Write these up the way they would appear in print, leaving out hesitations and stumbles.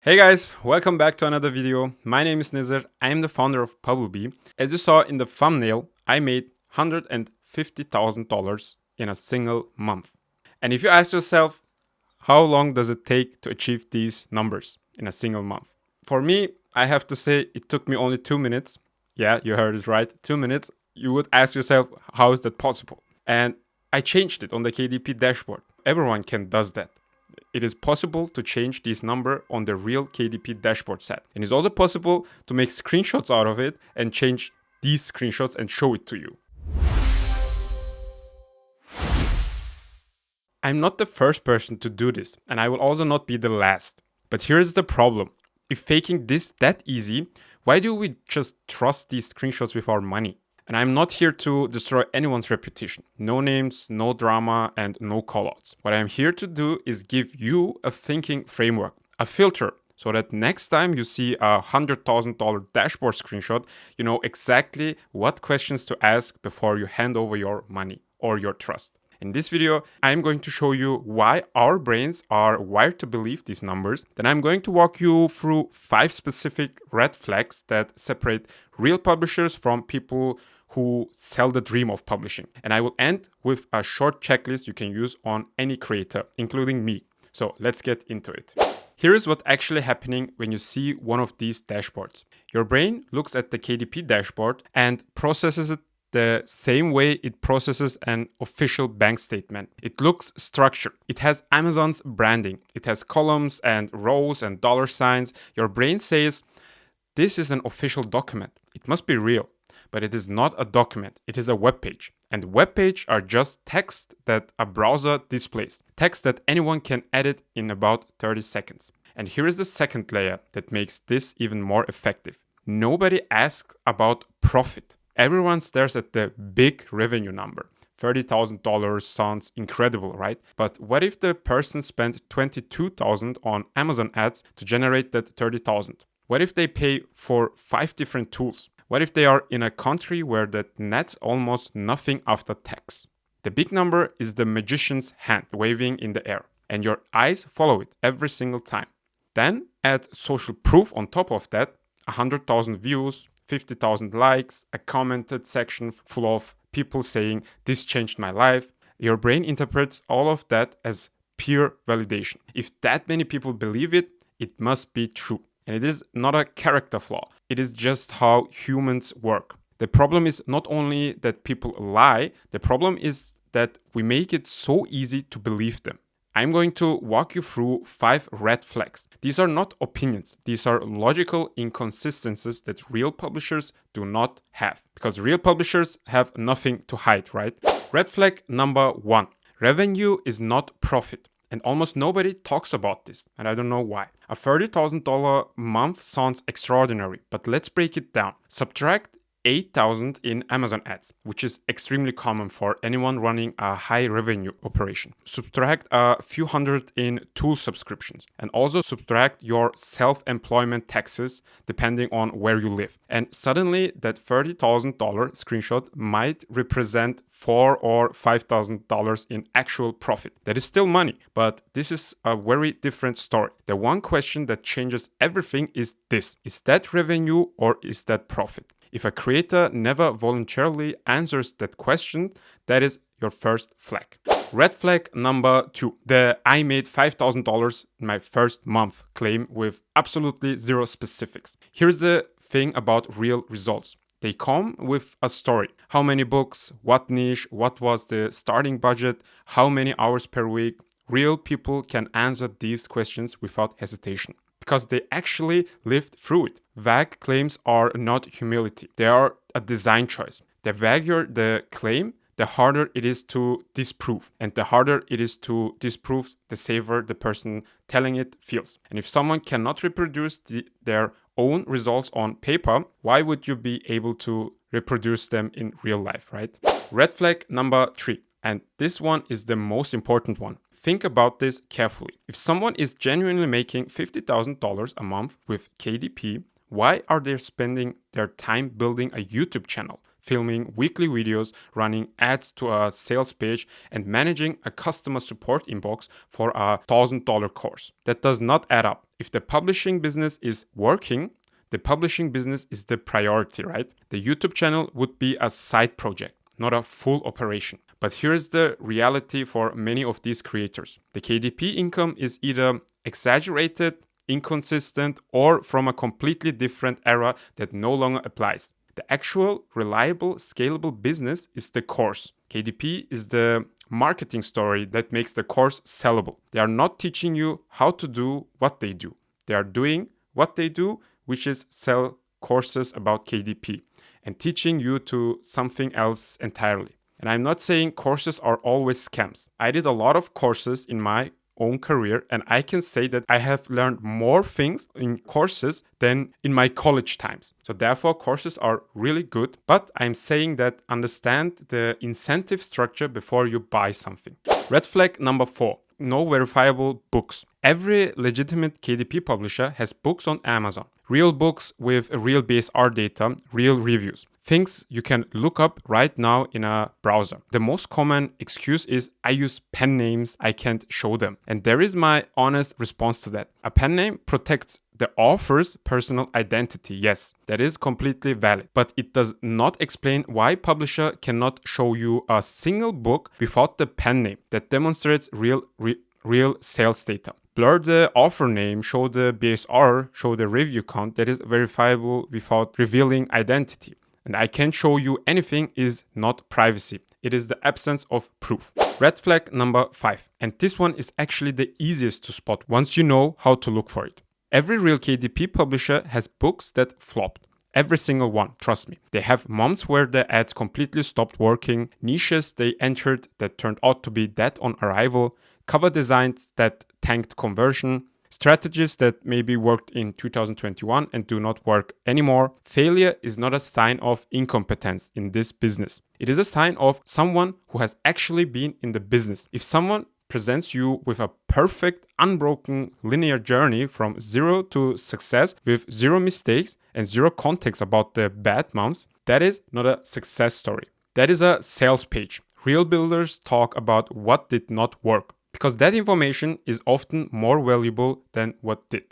Hey guys, welcome back to another video. My name is Nizar. I am the founder of Publbee. As you saw in the thumbnail, I made $150,000 in a single month. And if you ask yourself, how long does it take to achieve these numbers in a single month? For me, I have to say it took me only 2 minutes. Yeah, you heard it right, 2 minutes. You would ask yourself, how is that possible? And I changed it on the KDP dashboard. Everyone can does that. It is possible to change this number on the real KDP dashboard set. And it's also possible to make screenshots out of it and change these screenshots and show it to you. I'm not the first person to do this, and I will also not be the last. But here's the problem. If faking this that easy, why do we just trust these screenshots with our money? And I'm not here to destroy anyone's reputation. No names, no drama, and no callouts. What I'm here to do is give you a thinking framework, a filter, so that next time you see a $100,000 dashboard screenshot, you know exactly what questions to ask before you hand over your money or your trust. In this video, I'm going to show you why our brains are wired to believe these numbers. Then I'm going to walk you through 5 specific red flags that separate real publishers from people who sell the dream of publishing. And I will end with a short checklist you can use on any creator, including me. So let's get into it. Here is what's actually happening when you see one of these dashboards. Your brain looks at the KDP dashboard and processes it the same way it processes an official bank statement. It looks structured. It has Amazon's branding. It has columns and rows and dollar signs. Your brain says, this is an official document. It must be real. But it is not a document. It is a web page. And web page are just text that a browser displays. Text that anyone can edit in about 30 seconds. And here is the second layer that makes this even more effective. Nobody asks about profit. Everyone stares at the big revenue number. $30,000 sounds incredible, right? But what if the person spent $22,000 on Amazon ads to generate that $30,000? What if they pay for 5 different tools? What if they are in a country where that nets almost nothing after tax? The big number is the magician's hand waving in the air, and your eyes follow it every single time. Then add social proof on top of that, 100,000 views, 50,000 likes, a commented section full of people saying, this changed my life. Your brain interprets all of that as peer validation. If that many people believe it, it must be true. And it is not a character flaw. It is just how humans work. The problem is not only that people lie, the problem is that we make it so easy to believe them. I'm going to walk you through 5 red flags. These are not opinions. These are logical inconsistencies that real publishers do not have. Because real publishers have nothing to hide, right? Red flag number 1. Revenue is not profit. And almost nobody talks about this, and I don't know why. A $30,000 month sounds extraordinary, but let's break it down. Subtract $8,000 in Amazon ads, which is extremely common for anyone running a high revenue operation. Subtract a few hundred in tool subscriptions, and also subtract your self-employment taxes depending on where you live. And suddenly that $30,000 screenshot might represent $4,000 or $5,000 in actual profit. That is still money, but this is a very different story. The one question that changes everything is this: is that revenue or is that profit? If a creator never voluntarily answers that question, that is your first flag. Red flag number 2. The I made $5,000 in my first month claim with absolutely zero specifics. Here's the thing about real results. They come with a story. How many books, what niche, what was the starting budget, how many hours per week. Real people can answer these questions without hesitation, because they actually lived through it. Vague claims are not humility. They are a design choice. The vaguer the claim, the harder it is to disprove. And the harder it is to disprove, the safer the person telling it feels. And if someone cannot reproduce their own results on paper, why would you be able to reproduce them in real life, right? Red flag number 3. And this one is the most important one. Think about this carefully. If someone is genuinely making $50,000 a month with KDP, why are they spending their time building a YouTube channel, filming weekly videos, running ads to a sales page, and managing a customer support inbox for a $1,000 course? That does not add up. If the publishing business is working, the publishing business is the priority, right? The YouTube channel would be a side project, not a full operation. But here's the reality for many of these creators. The KDP income is either exaggerated, inconsistent, or from a completely different era that no longer applies. The actual, reliable, scalable business is the course. KDP is the marketing story that makes the course sellable. They are not teaching you how to do what they do. They are doing what they do, which is sell courses about KDP and teaching you to something else entirely. And I'm not saying courses are always scams. I did a lot of courses in my own career, and I can say that I have learned more things in courses than in my college times. So therefore, courses are really good, but I'm saying that understand the incentive structure before you buy something. Red flag number 4, no verifiable books. Every legitimate KDP publisher has books on Amazon. Real books with real BSR data, real reviews. Things you can look up right now in a browser. The most common excuse is, I use pen names, I can't show them. And there is my honest response to that. A pen name protects the author's personal identity. Yes, that is completely valid. But it does not explain why publisher cannot show you a single book without the pen name that demonstrates real sales data. Blur the author name, show the BSR, show the review count that is verifiable without revealing identity. And I can't show you anything is not privacy. It is the absence of proof. Red flag number 5. And this one is actually the easiest to spot once you know how to look for it. Every real KDP publisher has books that flopped. Every single one, trust me. They have months where the ads completely stopped working, niches they entered that turned out to be dead on arrival, cover designs that tanked conversion, strategies that maybe worked in 2021 and do not work anymore. Failure is not a sign of incompetence in this business. It is a sign of someone who has actually been in the business. If someone presents you with a perfect, unbroken, linear journey from zero to success with zero mistakes and zero context about the bad months, that is not a success story. That is a sales page. Real builders talk about what did not work, because that information is often more valuable than what did.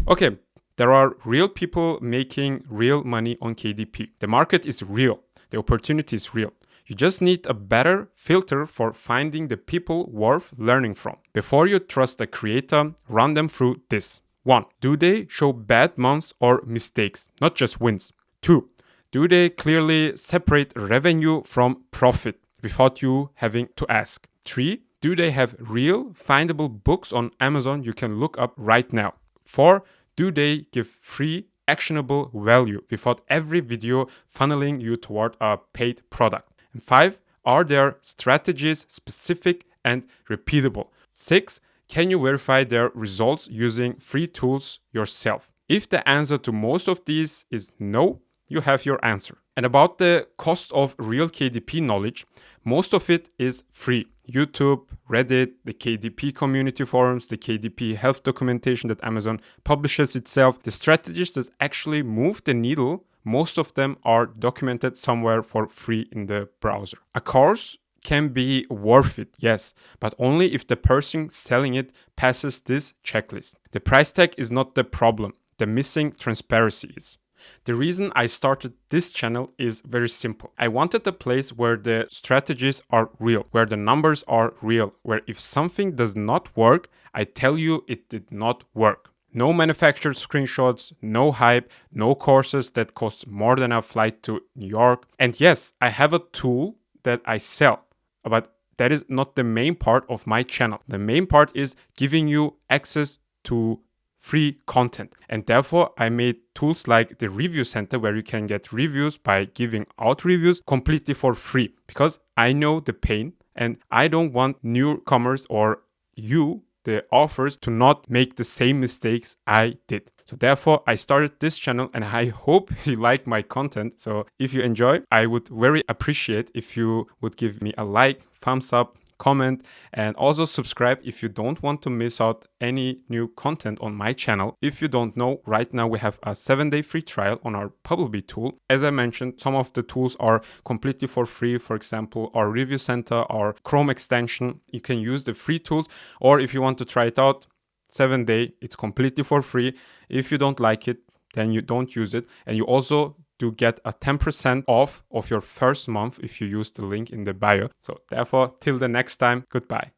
Okay, there are real people making real money on KDP. The market is real. The opportunity is real. You just need a better filter for finding the people worth learning from. Before you trust a creator, run them through this. 1. Do they show bad months or mistakes, not just wins? 2. Do they clearly separate revenue from profit without you having to ask? 3. Do they have real, findable books on Amazon you can look up right now? 4. Do they give free, actionable value without every video funneling you toward a paid product? And 5. Are their strategies specific and repeatable? 6. Can you verify their results using free tools yourself? If the answer to most of these is no, you have your answer. And about the cost of real KDP knowledge, most of it is free. YouTube, Reddit, the KDP community forums, the KDP health documentation that Amazon publishes itself, the strategies that actually move the needle, most of them are documented somewhere for free in the browser. A course can be worth it, yes, but only if the person selling it passes this checklist. The price tag is not the problem. The missing transparency is. The reason I started this channel is very simple. I wanted a place where the strategies are real, where the numbers are real, where if something does not work, I tell you it did not work. No manufactured screenshots, no hype, no courses that cost more than a flight to New York. And yes, I have a tool that I sell, but that is not the main part of my channel. The main part is giving you access to free content. And therefore, I made tools like the review center where you can get reviews by giving out reviews completely for free, because I know the pain and I don't want newcomers or you, the authors, to not make the same mistakes I did. So therefore, I started this channel and I hope you like my content. So if you enjoy, I would very appreciate if you would give me a like, thumbs up, comment, and also subscribe if you don't want to miss out any new content on my channel. If you don't know, right now we have a 7-day free trial on our Publbee tool. As I mentioned, some of the tools are completely for free. For example, our review center, our Chrome extension. You can use the free tools, or if you want to try it out, 7-day. It's completely for free. If you don't like it, then you don't use it. And you also do get a 10% off of your first month if you use the link in the bio. So therefore, till the next time, goodbye.